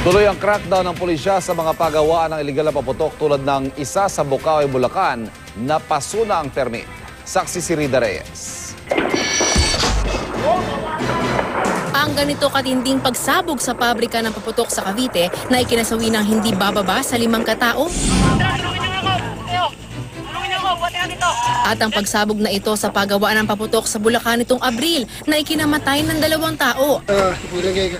Tuloy ang crackdown ng pulisya sa mga pagawaan ng iligal na paputok tulad ng isa sa Bukawi, Bulacan na pasuna ang permit. Saksi si Rida Reyes. Ang ganito katinding pagsabog sa pabrika ng paputok sa Cavite na ikinasawi ng hindi bababa sa 5 katao. At ang pagsabog na ito sa paggawaan ng paputok sa Bulacan nitong Abril na ikinamatay ng 2 tao.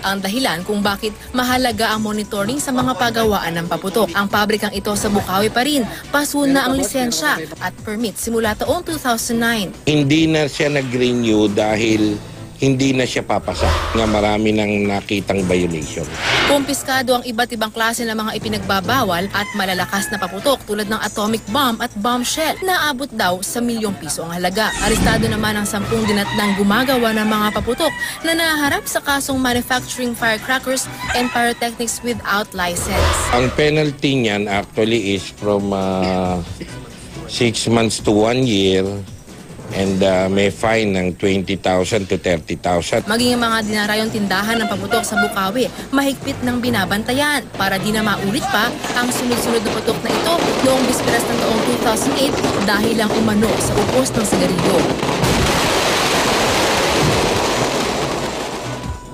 Ang dahilan kung bakit mahalaga ang monitoring sa mga pagawaan ng paputok. Ang pabrikang ito sa Bukawi pa rin, pasuna ang lisensya at permit simula taong 2009. Hindi na siya nag-renew dahil hindi na siya papasa nga marami nang nakitang violation. Kumpiskado ang iba't ibang klase ng mga ipinagbabawal at malalakas na paputok tulad ng atomic bomb at bombshell na abot daw sa ₱1,000,000 ang halaga. Arestado naman ang 10 dinatnang gumagawa ng mga paputok na naharap sa kasong manufacturing firecrackers and pyrotechnics without license. Ang penalty niyan actually is from 6 months to 1 year. And may fine ng 20,000 to 30,000. Maging ang mga dinarayong tindahan ng paputok sa Bukawi, mahigpit ng binabantayan para di na maulit pa ang sunod-sunod na paputok na ito noong bisperas ng taong 2008 dahil lang umano sa upos ng sigarilyo.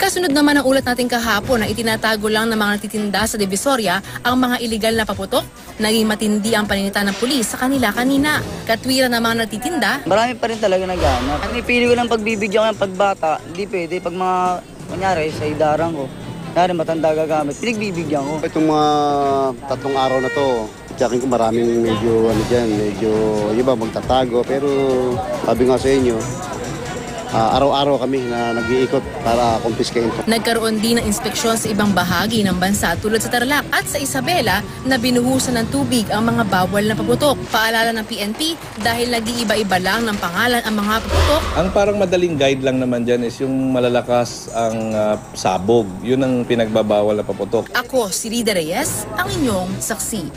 Kasunod naman ang ulat natin kahapon na itinatago lang ng mga nagtitinda sa Divisoria ang mga iligal na paputok. Naging matindi ang paninita ng pulis sa kanila kanina. Katwiran ng mga nagtitinda. Marami pa rin talaga naghahanap. Ang ipili ko ng pagbibigyan ko ng pagbata, hindi pwede. Pag mga, kunyari, sa idarang ko, kunyari matanda gagamit, pinagbibigyan ko. Itong mga 3 araw na to, tsakin ko maraming medyo iba magtatago. Pero sabi nga sa inyo, araw-araw kami na nag-iikot para kumpiskain. Nagkaroon din ng inspeksyon sa ibang bahagi ng bansa tulad sa Tarlac at sa Isabela na binuhusan ng tubig ang mga bawal na paputok. Paalala ng PNP dahil nag-iiba-iba lang ng pangalan ang mga paputok. Ang parang madaling guide lang naman dyan is yung malalakas ang sabog. Yun ang pinagbabawal na paputok. Ako si Rida Reyes, ang inyong saksi.